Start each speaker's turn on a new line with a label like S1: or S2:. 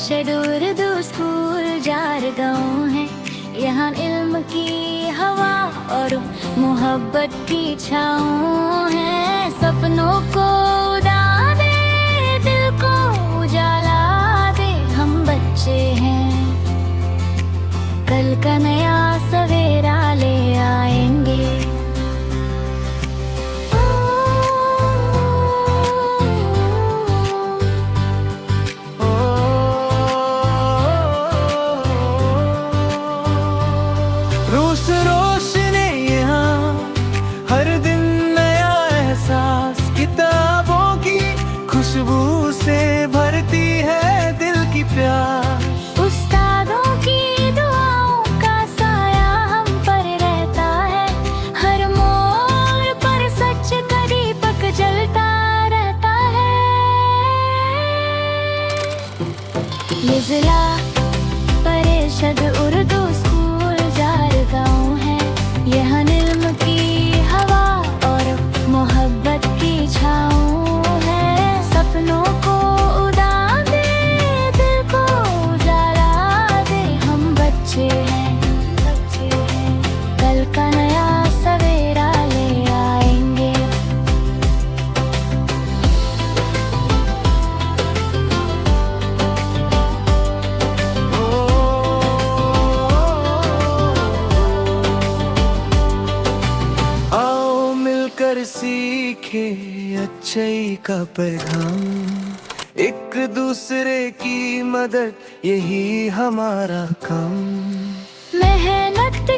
S1: परिषद उर्दू स्कूल जारगांव है। यहाँ इल्म की हवा और मोहब्बत की छाँव है। सपनों को उड़ा दे, दिल को उजाला दे, हम बच्चे हैं, कल का नया सवेरा ले आएंगे।
S2: रोश रोशनी यहाँ हर दिन नया एहसास, किताबों की खुशबू से भरती है दिल की प्यास।
S1: उस्तादों की दुआओं का साया हम पर रहता है, हर मोड़ पर सच का दीपक जलता रहता है। ये जिला परिषद उर्दू स्कूल जारगांव है। यहाँ इल्म की हवा और मोहब्बत की छाँव है। सपनों को उड़ा दे, दिल को उजाला दे, हम बच्चे हैं, कल का नया सवेरा ले आएंगे।
S2: आओ मिलकर सीखे अच्छाई का पैगाम, एक दूसरे की मदद यही हमारा काम।
S1: मेहनत